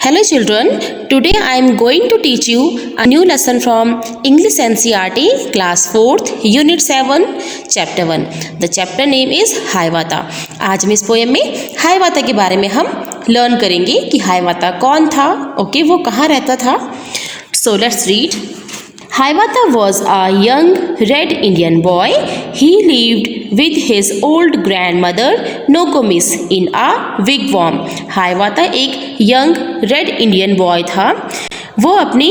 Hello children, today I am going to teach you a new lesson from English NCERT class 4th unit 7 chapter 1. The chapter name is हाइवाता. आज हम इस poem में हाइवाता के बारे में हम लर्न करेंगे कि हाइवाता कौन था, ओके वो कहाँ रहता था. So let's read. Hiawatha was a young red Indian boy. He lived with his old grandmother Nokomis in a wigwam. हाइवाता एक यंग रेड इंडियन बॉय था. वो अपनी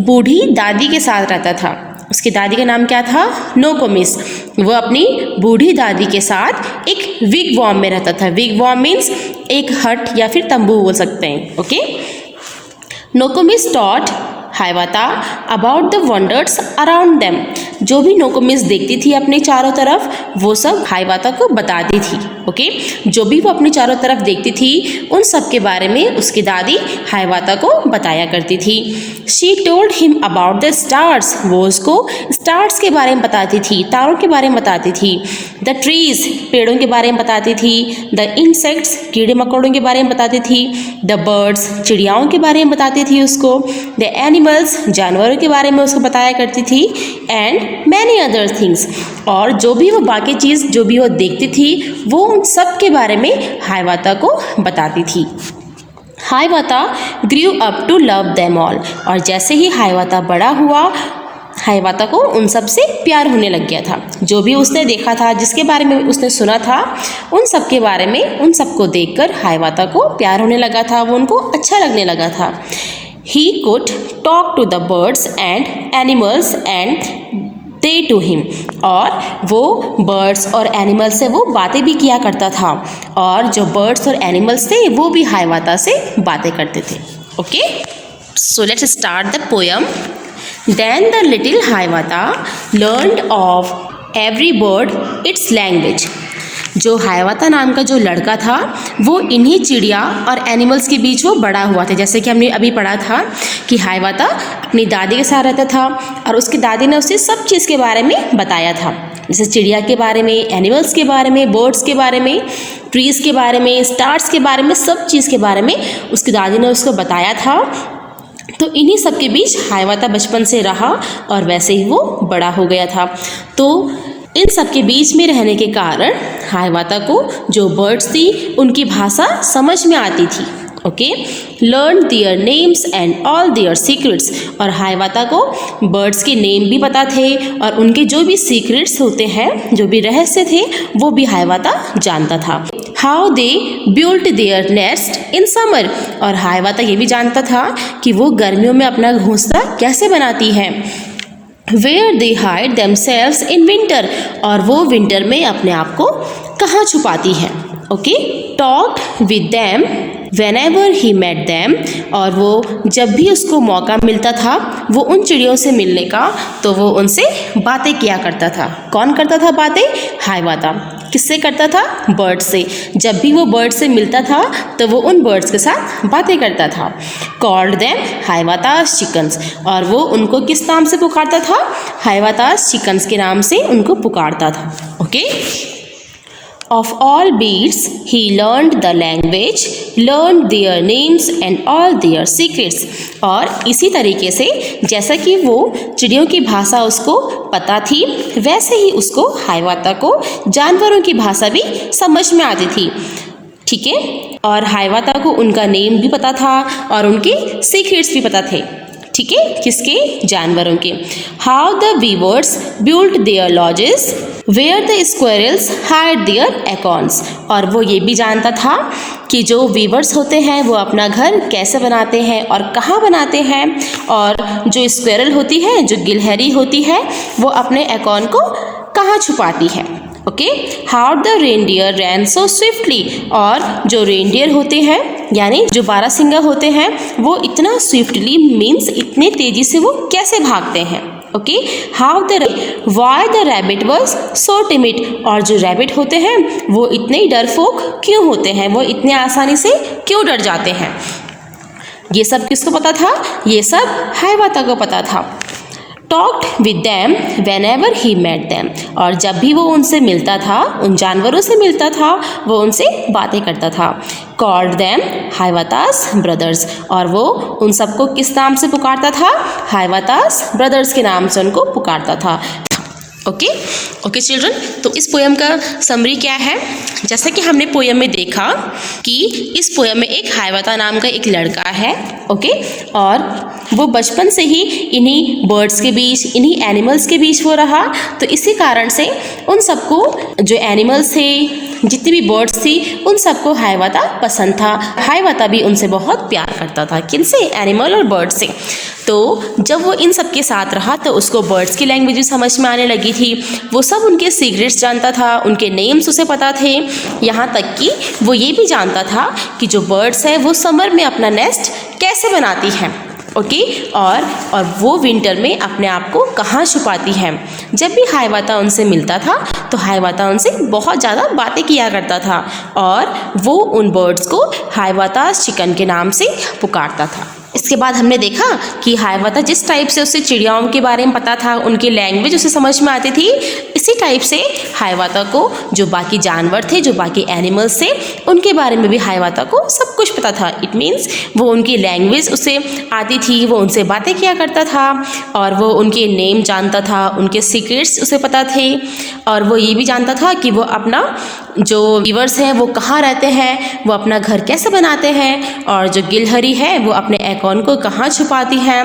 बूढ़ी दादी के साथ रहता था. उसकी दादी का नाम क्या था? नोकोमिस. वो अपनी बूढ़ी दादी के साथ एक विगवॉम में रहता था. विगवॉम मीन्स एक हट या फिर तंबू बोल सकते हैं. Okay. Nokomis taught Hiawatha about the wonders around them. जो भी नोकोमिस देखती थी अपने चारों तरफ वो सब हाइवाता को बताती थी. ओके. जो भी वो अपने चारों तरफ देखती थी उन सब के बारे में उसकी दादी हाइवाता को बताया करती थी. She told him about the stars. वो उसको स्टार्स के बारे में बताती थी, तारों के बारे में बताती थी. द ट्रीज पेड़ों के बारे में बताती थी. द इंसेक्ट्स कीड़े मकोड़ों के बारे में बताती थी. द बर्ड्स चिड़ियाओं के बारे में बताती थी उसको. द एनिमल्स जानवरों के बारे में उसको बताया करती थी. And many other things. और जो भी वो बाकी चीज़ जो भी वो देखती थी वो उन सब के बारे में हाइवाता को बताती थी. Hiawatha grew up to love them all. और जैसे ही हाइवाता बड़ा हुआ हाइवाता को उन सब से प्यार होने लग गया था. जो भी उसने देखा था, जिसके बारे में उसने सुना था, उन सब के बारे में उन सबको देखकर हाइवाता को प्यार होने लगा था. वो उनको अच्छा लगने लगा था. He could talk to the birds and animals and they to him. और वो बर्ड्स और एनिमल्स से वो बातें भी किया करता था. और जो बर्ड्स और एनिमल्स थे वो भी हाइवाता से बातें करते थे. Okay. So let's start the poem. Then the little हाइवाता learned of every bird its language. जो हाइवाता नाम का जो लड़का था वो इन्हीं चिड़िया और एनिमल्स के बीच वो बड़ा हुआ था. जैसे कि हमने अभी पढ़ा था कि हाइवाता अपनी दादी के साथ रहता था और उसकी दादी ने उसे सब चीज़ के बारे में बताया था. जैसे चिड़िया के बारे में, एनिमल्स के बारे में, बर्ड्स के बारे में, ट्रीज़ के बारे में, स्टार्स के बारे में, सब चीज़ के बारे में उसकी दादी ने उसको बताया था. तो इन्हीं सब के बीच हाइवाता बचपन से रहा और वैसे ही वो बड़ा हो गया था. तो इन सब के बीच में रहने के कारण हाइवाता को जो बर्ड्स थी उनकी भाषा समझ में आती थी. Okay. Learn their names and all their secrets. और हाइवाता को बर्ड्स के नेम भी पता थे और उनके जो भी सीक्रेट्स होते हैं, जो भी रहस्य थे, वो भी हाइवाता जानता था. How they built there nest in summer. और हाइवाता ये भी जानता था कि वो गर्मियों में अपना घोंसला कैसे बनाती है. Where they hide themselves in winter. और वो विंटर में अपने आप को कहाँ छुपाती हैं. Okay. Talk with them whenever he met them. और वो जब भी उसको मौका मिलता था वो उन चिड़ियों से मिलने का तो वो उनसे बातें किया करता था. कौन करता था बातें? हाइवाता. किससे करता था? बर्ड्स से. जब भी वो बर्ड्स से मिलता था तो वो उन बर्ड्स के साथ बातें करता था. Called them Hiawatha's chickens. और वो उनको किस नाम से पुकारता था? हाइवातास चिकन्स के नाम से उनको पुकारता था. Okay. Of all beasts he learned the language, learned their names and all their secrets. और इसी तरीके से जैसा कि वो चिड़ियों की भाषा उसको पता थी वैसे ही उसको हाइवाता को जानवरों की भाषा भी समझ में आती थी. ठीक है. और हाइवाता को उनका नेम भी पता था और उनके सीक्रेट्स भी पता थे. ठीक है. किसके? जानवरों के. How the beavers built their lodges where the squirrels hide their acorns. और वो ये भी जानता था कि जो वीवर्स होते हैं वो अपना घर कैसे बनाते हैं और कहाँ बनाते हैं. और जो स्क्वेरल होती है, जो गिलहरी होती है, वो अपने एकॉर्न को कहाँ छुपाती है. Okay. How the reindeer ran so swiftly. और जो रेनडियर होते हैं यानी जो बारहसिंगा होते हैं वो इतना स्विफ्टली मीन्स इतने तेजी से वो कैसे भागते हैं. Okay. How the why the rabbit was so timid. और जो रैबिट होते हैं वो इतने डरपोक क्यों होते हैं, वो इतने आसानी से क्यों डर जाते हैं. ये सब किसको पता था? ये सब हाइवाता को पता था. Talked with them whenever he met them. और जब भी वो उनसे मिलता था, उन जानवरों से मिलता था, वो उनसे बातें करता था. called them हाइवातास ब्रदर्स, और वो उन सबको किस नाम से पुकारता था? हाइवातास ब्रदर्स के नाम से उनको पुकारता था। ओके चिल्ड्रन, तो इस पोयम का समरी क्या है? जैसा कि हमने पोयम में देखा कि इस पोयम में एक हाइवाता नाम का एक लड़का है, और वो बचपन से ही इन्हीं बर्ड्स के बीच, इन्हीं एनिमल्स के बीच वो रहा। तो इसी कारण से उन सबको, जो एनिमल्स थे, जितनी भी बर्ड्स थी, उन सबको हाइवाता पसंद था। हाइवाता भी उनसे बहुत प्यार करता था। किनसे? एनिमल और बर्ड से। तो जब वो इन सब के साथ रहा तो उसको बर्ड्स की लैंग्वेज भी समझ में आने लगी थी। वो सब उनके सीक्रेट्स जानता था, उनके नेम्स उसे पता थे। यहाँ तक कि वो ये भी जानता था कि जो बर्ड्स है वो समर में अपना नेस्ट कैसे बनाती हैं, और वो विंटर में अपने आप को कहाँ छुपाती हैं। जब भी हाइवाता उनसे मिलता था तो हाइवाता उनसे बहुत ज़्यादा बातें किया करता था, और वो उन बर्ड्स को हाइवातास चिकन के नाम से पुकारता था। इसके बाद हमने देखा कि हाइवाता जिस टाइप से उसे चिड़ियाओं के बारे में पता था, उनकी लैंग्वेज उसे समझ में आती थी, इसी टाइप से हाइवाता को जो बाकी जानवर थे, जो बाकी एनिमल्स थे, उनके बारे में भी हाइवाता को सब कुछ पता था। इट मीन्स वो उनकी लैंग्वेज उसे आती थी, वो उनसे बातें किया करता था, और वो उनके नेम जानता था, उनके सीक्रेट्स उसे पता थे, और वो ये भी जानता था कि वो अपना जो वीवर्स हैं वो कहाँ रहते हैं, वो अपना घर कैसे बनाते हैं, और जो गिलहरी है वो अपने एकॉन को कहाँ छुपाती है।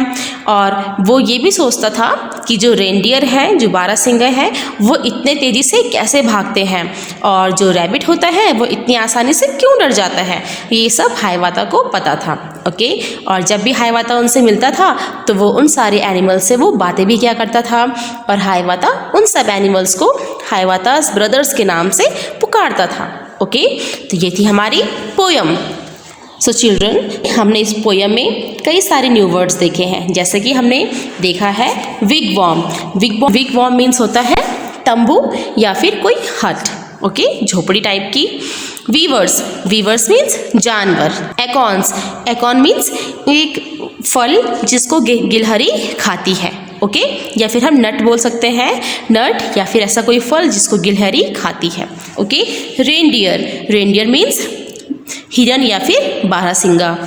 और वो ये भी सोचता था कि जो रेनडियर हैं, जो बारहसिंगा हैं, वो इतने तेज़ी से कैसे भागते हैं, और जो रैबिट होता है वो इतनी आसानी से क्यों डर जाता है। ये सब हाइवाता को पता था। और जब भी हाइवाता उनसे मिलता था तो वो उन सारे एनिमल्स से वो बातें भी किया करता था, और हाइवाता उन सब एनिमल्स को हाइवातास ब्रदर्स के नाम से पुकारता था। तो ये थी हमारी पोयम। सो चिल्ड्रन, हमने इस पोयम में कई सारे न्यू वर्ड्स देखे हैं। जैसे कि हमने देखा है विगवॉर्म। विगवॉर्म मीन्स होता है तंबू या फिर कोई हट, झोपड़ी टाइप की। वीवर्स मीन्स जानवर। एकॉन मीन्स एक फल जिसको गिलहरी खाती है, या फिर हम नट बोल सकते हैं, नट या फिर ऐसा कोई फल जिसको गिलहरी खाती है। रेनडियर मीन्स हिरन या फिर बारहसिंगा।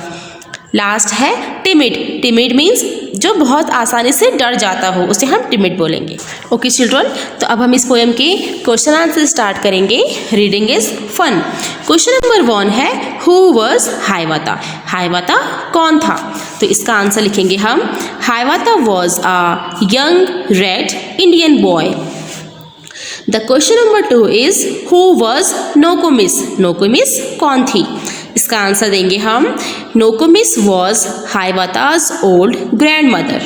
लास्ट है टिमिड मीन्स जो बहुत आसानी से डर जाता हो, उसे हम टिमिड बोलेंगे। चिल्ड्रन, तो अब हम इस पोएम के क्वेश्चन आंसर स्टार्ट करेंगे। Reading is fun. Question number 1 है हु वॉज हाइवाता? हाइवाता कौन था? तो इसका आंसर लिखेंगे हम, Hiawatha was a young red Indian boy. The question number 2 is who was Nokomis? Nokomis कौन थी? इसका आंसर देंगे हम, Nokomis was Hiawatha's old grandmother.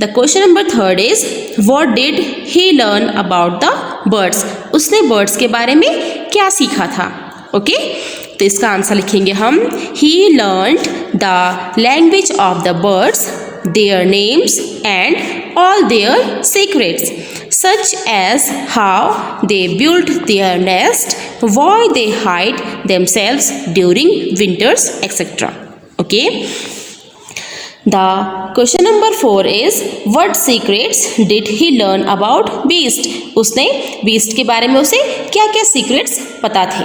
The question number 3 is what did he learn about the birds? उसने birds के बारे में क्या सीखा था? तो इसका आंसर लिखेंगे हम, he learned the language of the birds, their names and all their secrets, such as how they build their nest, why they hide themselves during winters, etc. The question number 4 is what secrets did he learn about beast? उसने beast के बारे में उसे क्या क्या secrets पता थे?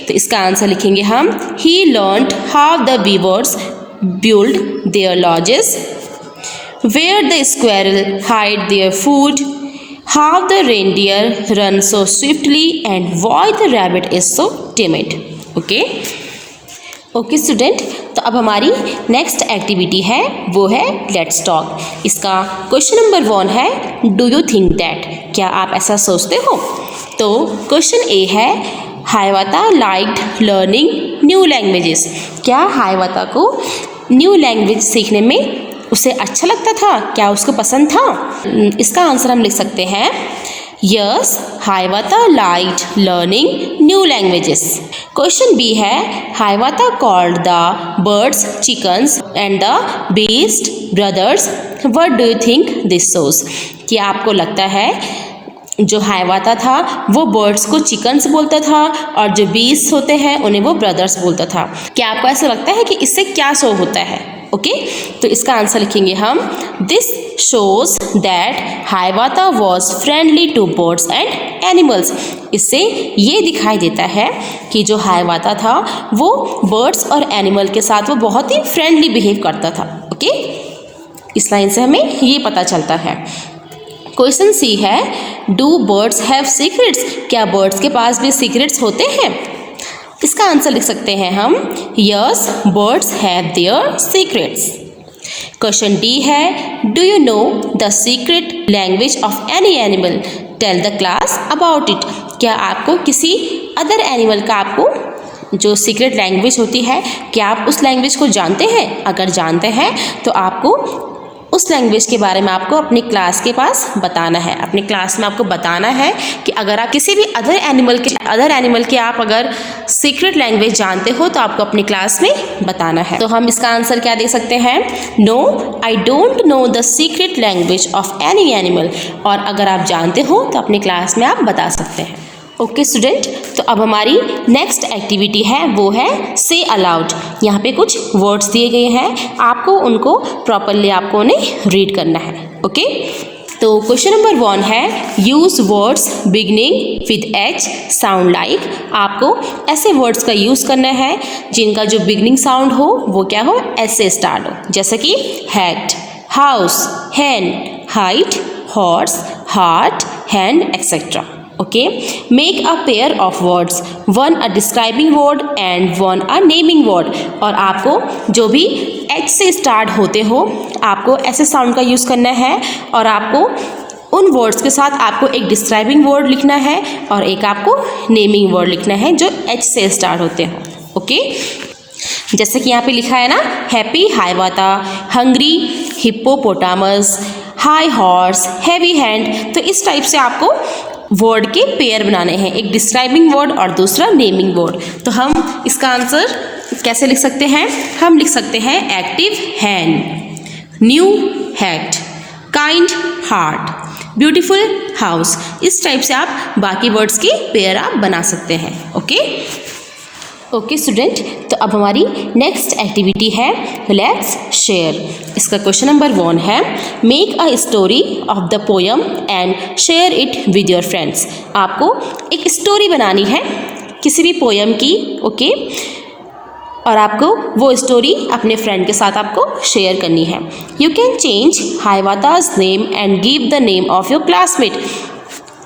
तो इसका आंसर लिखेंगे हम, he learned how the beavers build their lodges, where the squirrel hide their food, how the reindeer run so swiftly and why the rabbit is so timid. Student, तो अब हमारी नेक्स्ट एक्टिविटी है, वो है let's talk. इसका question number 1 है do you think that? क्या आप ऐसा सोचते हो? तो क्वेश्चन ए है हाइवाता लाइक्ड लर्निंग न्यू लैंग्वेजेस। क्या हाइवाता को न्यू लैंग्वेज सीखने में उसे अच्छा लगता था? क्या उसको पसंद था? इसका आंसर हम लिख सकते हैं, yes Hiawatha liked learning new languages. Question B है Hiawatha called the birds chickens and the beast brothers, what do you think this shows? क्या आपको लगता है जो हाइवाता था वो बर्ड्स को चिकन्स बोलता था, और जो बीस्ट होते हैं उन्हें वो ब्रदर्स बोलता था? क्या आपको ऐसा लगता है कि इससे क्या शो होता है? ओके, तो इसका आंसर लिखेंगे हम, this shows that Hiawatha was friendly to birds and animals. इससे ये दिखाई देता है कि जो हाइवाता था वो बर्ड्स और एनिमल के साथ वो बहुत ही फ्रेंडली बिहेव करता था। ओके, इस लाइन से हमें ये पता चलता है। क्वेश्चन सी है, डू बर्ड्स हैव सीक्रेट्स? क्या बर्ड्स के पास भी सीक्रेट्स होते हैं? इसका आंसर लिख सकते हैं हम, yes birds have their secrets. Question D है, do you know the secret language of any animal? Tell the class about it. क्या आपको किसी अदर एनिमल का आपको जो सीक्रेट लैंग्वेज होती है, क्या आप उस लैंग्वेज को जानते हैं? अगर जानते हैं तो आपको उस लैंग्वेज के बारे में आपको अपनी क्लास के पास बताना है। अपनी क्लास में आपको बताना है कि अगर आप किसी भी अदर एनिमल के आप अगर सीक्रेट लैंग्वेज जानते हो तो आपको अपनी क्लास में बताना है। तो हम इसका आंसर क्या दे सकते हैं, no I don't know the secret language of any animal. और अगर आप जानते हो तो अपनी क्लास में आप बता सकते हैं। ओके स्टूडेंट, तो अब हमारी नेक्स्ट एक्टिविटी है वो है से अलाउड। यहाँ पे कुछ वर्ड्स दिए गए हैं, आपको उनको प्रॉपरली आपको उन्हें रीड करना है। ओके, तो क्वेश्चन नंबर 1 है, use words beginning with H sound like. आपको ऐसे वर्ड्स का यूज़ करना है जिनका जो बिगनिंग साउंड हो वो क्या हो, एच से स्टार्ट हो, जैसे कि hat, house, hen, height, horse, heart, hand etcetera. Okay, make a pair of words, one a describing word and one a naming word. और आपको जो भी एच से स्टार्ट होते हो आपको ऐसे साउंड का यूज़ करना है और आपको उन वर्ड्स के साथ आपको एक डिस्क्राइबिंग वर्ड लिखना है और एक आपको नेमिंग वर्ड लिखना है जो एच से स्टार्ट होते हो। ओके, जैसे कि यहाँ पे लिखा है ना, happy Hiawatha, hungry hippopotamus, high horse, heavy hand. तो इस टाइप से आपको वर्ड के पेयर बनाने हैं, एक डिस्क्राइबिंग वर्ड और दूसरा नेमिंग वर्ड। तो हम इसका आंसर कैसे लिख सकते हैं, हम लिख सकते हैं active hand, new hat, kind heart, beautiful house. इस टाइप से आप बाकी वर्ड्स के पेयर आप बना सकते हैं। ओके स्टूडेंट, तो अब हमारी नेक्स्ट एक्टिविटी है लेट्स शेयर। इसका क्वेश्चन नंबर 1 है, make a story of the poem and share it with your friends. आपको एक स्टोरी बनानी है किसी भी पोयम की। ओके, और आपको वो स्टोरी अपने फ्रेंड के साथ आपको शेयर करनी है। You can change Hiawatha's name and give the name of your classmate.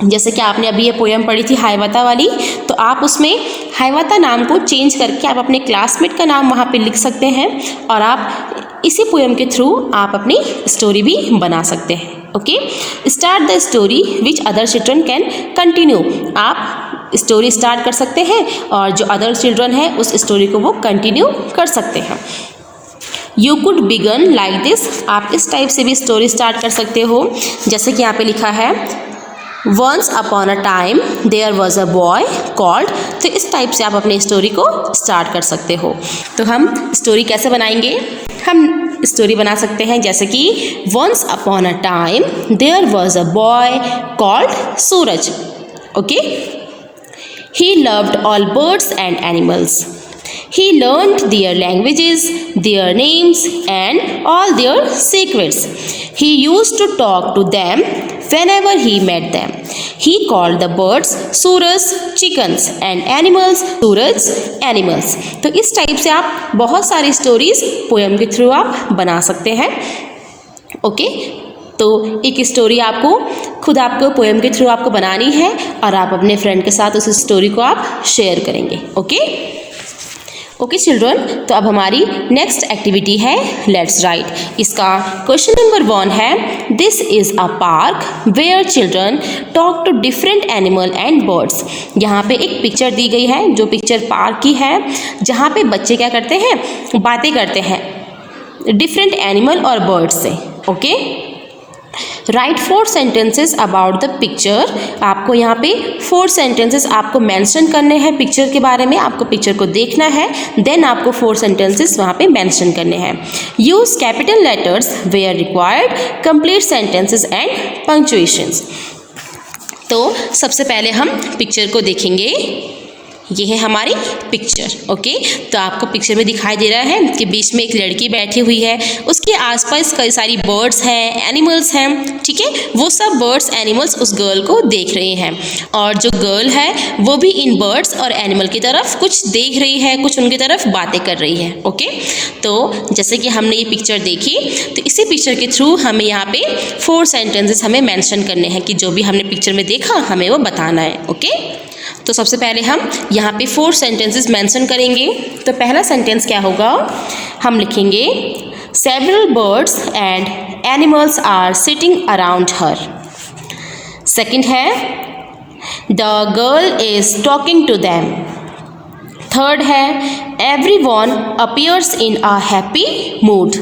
जैसे कि आपने अभी ये पोयम पढ़ी थी हाइवाता वाली, तो आप उसमें हाइवाता नाम को चेंज करके आप अपने क्लासमेट का नाम वहाँ पे लिख सकते हैं और आप इसी पोयम के थ्रू आप अपनी स्टोरी भी बना सकते हैं। Okay, start the story which other children can continue. आप स्टोरी स्टार्ट कर सकते हैं और जो अदर चिल्ड्रन हैं उस स्टोरी को वो कंटिन्यू कर सकते हैं। You could begin like this. आप इस टाइप से भी स्टोरी स्टार्ट कर सकते हो, जैसे कि यहाँ पे लिखा है once upon a time there was a boy called. तो इस टाइप से आप अपनी स्टोरी को स्टार्ट कर सकते हो। तो हम स्टोरी कैसे बनाएंगे, हम स्टोरी बना सकते हैं जैसे कि once upon a time there was a boy called Suraj. Okay, he loved all birds and animals. He learned their languages, their names and all their secrets. He used to talk to them whenever he met them. He called the birds Suraj chickens and animals Suraj animals. तो इस type से आप बहुत सारी stories poem के through आप बना सकते हैं। ओके, तो एक स्टोरी आपको खुद आपको पोएम के थ्रू आपको बनानी है और आप अपने फ्रेंड के साथ उस स्टोरी को आप शेयर करेंगे। ओके चिल्ड्रन, तो अब हमारी नेक्स्ट एक्टिविटी है लेट्स राइट। इसका क्वेश्चन नंबर 1 है, this is a park where children talk to different animal and birds. यहाँ पे एक पिक्चर दी गई है जो पिक्चर पार्क की है, जहाँ पे बच्चे क्या करते हैं, बातें करते हैं डिफरेंट एनिमल और बर्ड्स से। Okay, right 4 sentences about the picture. आपको यहाँ पे 4 सेंटेंसेस आपको मेंशन करने हैं पिक्चर के बारे में। आपको पिक्चर को देखना है, देन आपको 4 सेंटेंसेस वहाँ पे मेंशन करने हैं। Use capital letters where required, complete sentences and punctuations. तो सबसे पहले हम पिक्चर को देखेंगे। ये है हमारी पिक्चर। ओके, तो आपको पिक्चर में दिखाई दे रहा है कि बीच में एक लड़की बैठी हुई है, उसके आसपास कई सारी बर्ड्स हैं, एनिमल्स हैं। ठीक है, वो सब बर्ड्स एनिमल्स उस गर्ल को देख रहे हैं और जो गर्ल है वो भी इन बर्ड्स और एनिमल की तरफ कुछ देख रही है, कुछ उनकी तरफ बातें कर रही है। ओके, तो जैसे कि हमने ये पिक्चर देखी, तो इसी पिक्चर के थ्रू हमें यहाँ पे 4 सेंटेंसेस हमें मेंशन करने हैं कि जो भी हमने पिक्चर में देखा हमें वो बताना है। ओके, तो सबसे पहले हम यहाँ पे 4 सेंटेंसेस मेंशन करेंगे। तो पहला सेंटेंस क्या होगा, हम लिखेंगे several birds and animals are sitting around her. Second है the girl is talking to them. Third है everyone appears in a happy mood.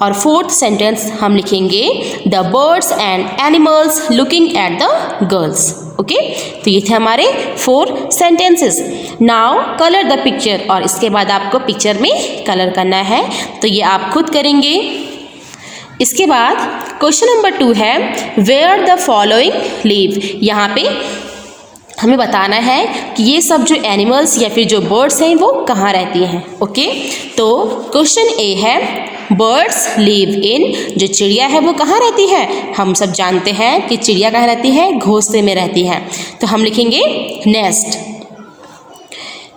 और फोर्थ सेंटेंस हम लिखेंगे the birds and animals looking at the girls. Okay, तो ये थे हमारे 4 sentences. Now colour the picture, और इसके बाद आपको पिक्चर में कलर करना है, तो ये आप खुद करेंगे। इसके बाद क्वेश्चन नंबर 2 है वेयर द फॉलोइंग लिव। यहाँ पे हमें बताना है कि ये सब जो एनिमल्स या फिर जो बर्ड्स हैं वो कहाँ रहती हैं। ओके, तो क्वेश्चन ए है बर्ड्स लिव इन, जो चिड़िया है वो कहाँ रहती है, हम सब जानते हैं कि चिड़िया कहाँ रहती है, घोंसले में रहती है, तो हम लिखेंगे नेस्ट।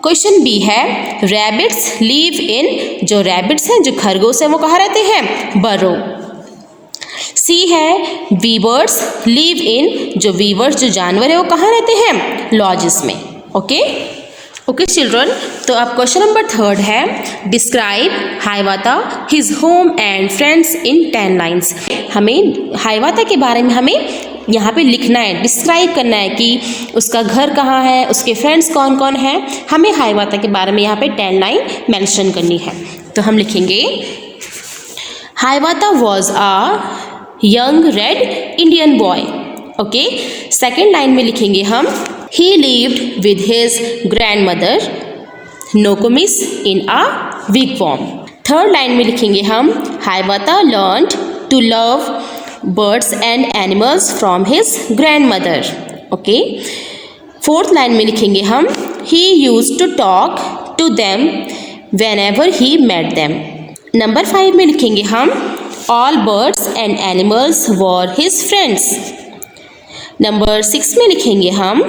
क्वेश्चन बी है रैबिट्स लिव इन, जो रैबिट्स हैं, जो खरगोश हैं वो कहाँ रहते हैं, बरो। सी है वीवर्स लिव इन, जो वीवर्स जो जानवर है वो कहाँ रहते हैं, लॉजेस में। ओके ओके चिल्ड्रन, तो अब क्वेश्चन नंबर 3 है describe Hiawatha his home and friends in 10 lines. हमें हाइवाता के बारे में हमें यहाँ पे लिखना है, डिस्क्राइब करना है कि उसका घर कहाँ है, उसके फ्रेंड्स कौन कौन हैं। हमें हाइवाता के बारे में यहाँ पे 10 लाइन मेंशन करनी है। तो हम लिखेंगे Hiawatha was a young red Indian boy. Okay, second line में लिखेंगे हम he lived with his grandmother Nokomis in a wigwam। Third line में लिखेंगे हम Hiawatha learned to love birds and animals from his grandmother। Okay, fourth line में लिखेंगे हम he used to talk to them whenever he met them। Number 5 में लिखेंगे हम all birds and animals were his friends। Number 6 में लिखेंगे हम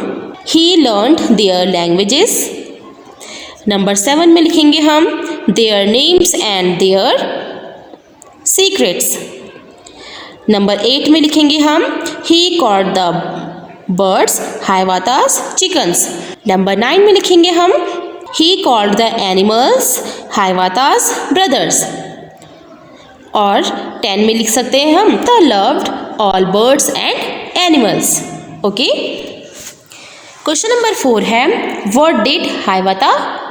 he learned their languages। Number 7 में लिखेंगे हम their names and their secrets। Number 8 में लिखेंगे हम he caught the birds Hiawatha's chickens। Number 9 में लिखेंगे हम he called the animals Hiawatha's brothers। और 10 में लिख सकते हैं हम the loved all birds and animals। Okay, question number 4 है व्हाट डिड हाइवाता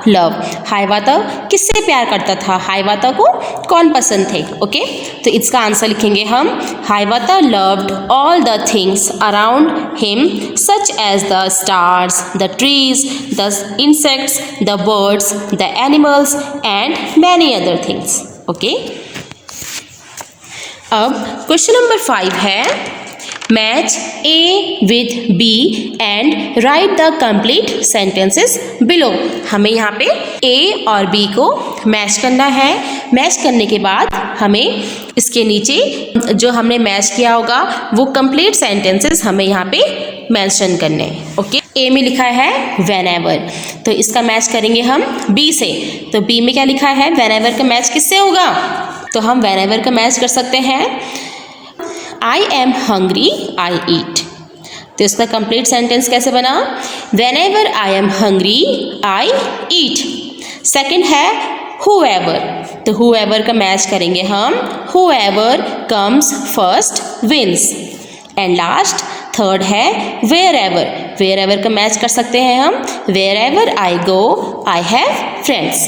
लव। हाइवाता किससे प्यार करता था, हाइवाता को कौन पसंद थे। ओके, तो इसका आंसर लिखेंगे हम Hiawatha loved all the things around him such as the stars, the trees, the insects, the birds, the animals and many other things. Okay, अब क्वेश्चन नंबर 5 है match A with B and write the complete sentences below. हमें यहाँ पे ए और B को match करना है। Match करने के बाद हमें इसके नीचे जो हमने मैच किया होगा वो कंप्लीट सेंटेंसेस हमें यहाँ पे मेंशन करने हैं। ओके, ए में लिखा है whenever, तो इसका मैच करेंगे हम बी से। तो बी में क्या लिखा है, whenever का मैच किससे होगा, तो हम whenever का मैच कर सकते हैं I am hungry, I eat। तो इसका कंप्लीट सेंटेंस कैसे बना, whenever I am hungry, I eat। Second है whoever, तो whoever का मैच करेंगे हम whoever comes first wins। And last third है wherever, wherever का मैच कर सकते हैं हम wherever I go, I have friends।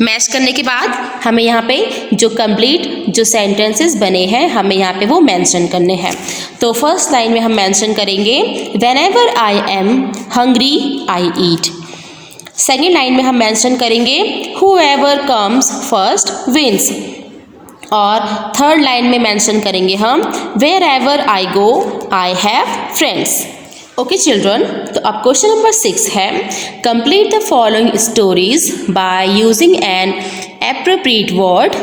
Match करने के बाद हमें यहाँ पे जो कंप्लीट जो सेंटेंसेस बने हैं हमें यहाँ पे वो मेंशन करने हैं। तो फर्स्ट लाइन में हम मेंशन करेंगे whenever I am hungry I eat। Second line में हम मेंशन करेंगे whoever comes first wins। और थर्ड लाइन में मेंशन करेंगे हम wherever I go I have friends। Okay children, तो अब क्वेश्चन नंबर 6 है complete the following stories by using N appropriate word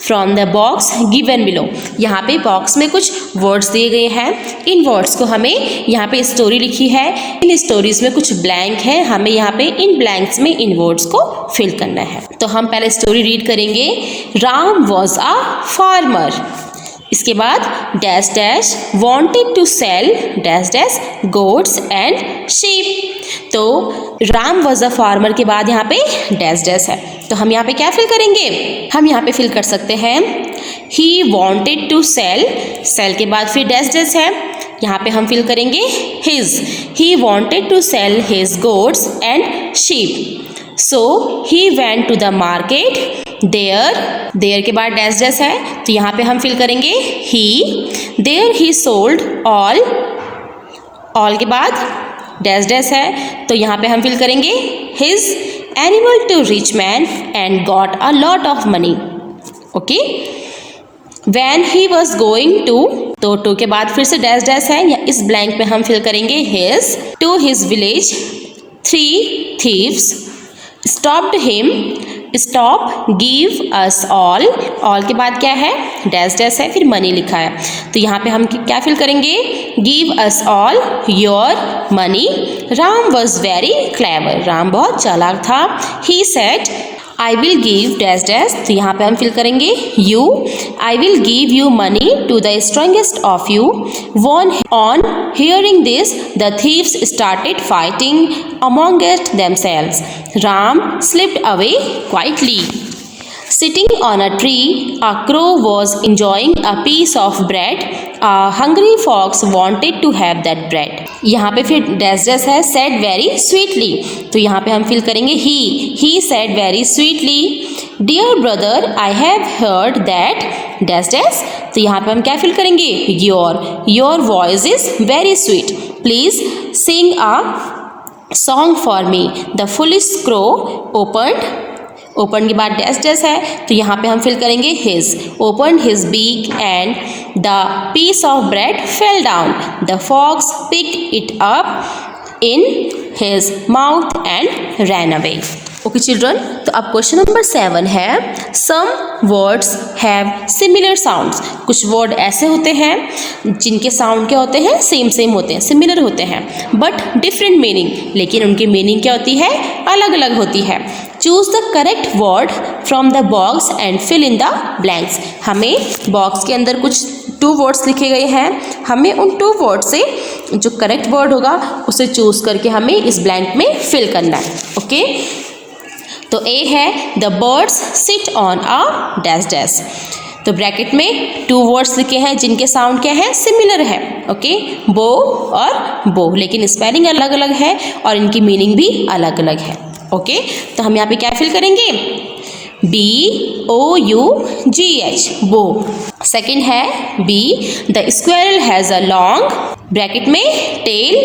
from the box given below. यहाँ पे box में कुछ वर्ड्स दिए गए हैं, इन वर्ड्स को हमें यहाँ पे स्टोरी लिखी है, इन स्टोरीज में कुछ ब्लैंक है, हमें यहाँ पे इन ब्लैंक्स में इन वर्ड्स को फिल करना है। तो हम पहले स्टोरी रीड करेंगे। राम वॉज अ फार्मर, इसके बाद dash dash wanted to sell dash dash goats and sheep. तो राम वॉज अ फार्मर के बाद यहाँ पे डैश डैश है, तो हम यहाँ पे क्या फिल करेंगे, हम यहाँ पे फिल कर सकते हैं he wanted to sell, sell के बाद फिर डैश डैश है, यहाँ पे हम फिल करेंगे his, he wanted to sell his goats and sheep, so he went to the market there के बाद डैश डैश है, तो यहाँ पे हम फिल करेंगे ही, देयर ही सोल्ड ऑल के बाद डैश डैश है, तो यहाँ पे हम फिल करेंगे his animal to rich man and got a lot of money. Okay, when he was going to के बाद फिर से डैश डैश है, या इस ब्लैंक में हम फिल करेंगे his, to his village 3 thieves stopped him, stop give us all के बाद क्या है डैश डैश है, फिर मनी लिखा है, तो यहाँ पे हम क्या फिल करेंगे give us all your money. Ram was very clever, Ram बहुत चालाक था। He said I will give dash dash, तो यहाँ पे हम फिल करेंगे you, I will give you money to the strongest of you. On hearing this, the thieves started fighting amongst themselves. Ram slipped away quietly. Sitting on a tree, a crow was enjoying a piece of bread. A hungry fox wanted to have that bread. यहाँ पे फिर dash dash है, said very sweetly, तो यहाँ पे हम fill करेंगे he said very sweetly, dear brother, I have heard that dash dash, तो यहाँ पे हम क्या फिल करेंगे your voice is very sweet, please sing a song for me। The foolish crow open के बाद डैश डैश है, तो यहाँ पे हम फिल करेंगे his, open his beak and the piece of bread fell down, the fox picked it up in his mouth and ran away. Okay children, तो अब क्वेश्चन नंबर 7 है some words have similar sounds. कुछ word ऐसे होते हैं जिनके sound क्या होते हैं सेम होते हैं, सिमिलर होते हैं, बट डिफरेंट मीनिंग, लेकिन उनकी मीनिंग क्या होती है अलग अलग होती है। Choose the correct word from the box and fill in the blanks. हमें बॉक्स के अंदर कुछ 2 वर्ड्स लिखे गए हैं, हमें उन 2 वर्ड से जो करेक्ट वर्ड होगा उसे चूज करके हमें इस ब्लैंक में फिल करना है। ओके, तो ए है the birds sit on a dash dash, तो ब्रैकेट में 2 वर्ड्स लिखे हैं जिनके साउंड क्या है सिमिलर है। ओके, बो और बो, लेकिन स्पेलिंग अलग अलग है और इनकी मीनिंग भी अलग अलग है। ओके, तो हम यहाँ पे क्या फिल करेंगे BOUGH बो। सेकंड है be the squirrel has a long bracket में टेल,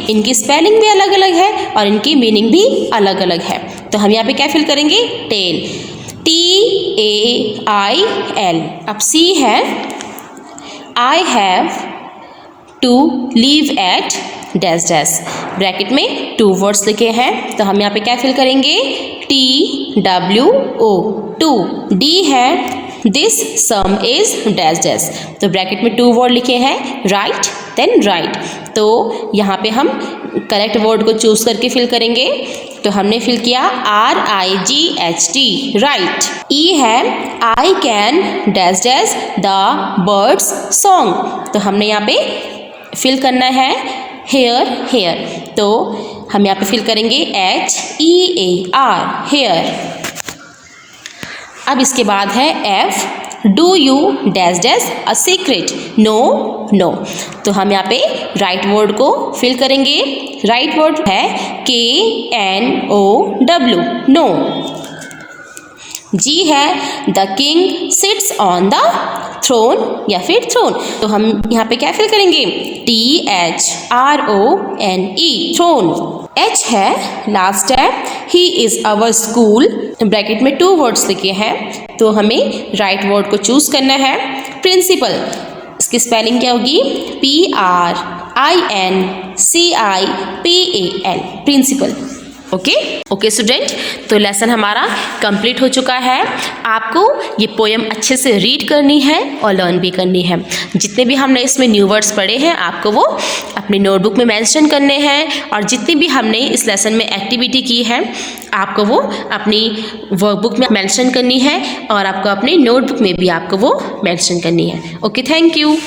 इनकी स्पेलिंग भी अलग अलग है और इनकी मीनिंग भी अलग अलग है, तो हम यहाँ पे क्या फिल करेंगे टेल, TAIL। अब सी है I have to leave at dash dash, bracket में 2 वर्ड्स लिखे हैं, तो हम यहाँ पे क्या फिल करेंगे TWO टू। डी है this some is dash dash, तो ब्रैकेट में 2 वर्ड लिखे हैं राइट देन राइट, तो यहाँ पे हम करेक्ट वर्ड को चूज करके फिल करेंगे, तो हमने फिल किया RIGHT राइट। ई है I can dash dash the birds song, तो हमने यहाँ पे फिल करना है हेयर, तो हम यहाँ पे फिल करेंगे HEAR हेयर। अब इसके बाद है F do you dash dash a secret no, तो हम यहाँ पे राइट वर्ड को फिल करेंगे, राइट वर्ड है KNOW नो। जी है the king sits on the throne या फिर थ्रोन, तो हम यहाँ पे क्या फिल करेंगे THRONE थ्रोन। H है लास्ट है he is our school, bracket में 2 वर्ड्स लिखे हैं, तो हमें राइट वर्ड को चूज करना है प्रिंसिपल, इसकी स्पेलिंग क्या होगी INCIPAL, प्रिंसिपल। ओके स्टूडेंट, तो लेसन हमारा कंप्लीट हो चुका है। आपको ये पोएम अच्छे से रीड करनी है और लर्न भी करनी है। जितने भी हमने इसमें न्यू वर्ड्स पढ़े हैं आपको वो अपनी नोटबुक में मेंशन करने हैं, और जितनी भी हमने इस लेसन में एक्टिविटी की है आपको वो अपनी वर्कबुक में मेंशन करनी है, और आपको अपनी नोटबुक में भी आपको वो मेंशन करनी है। Okay, thank you.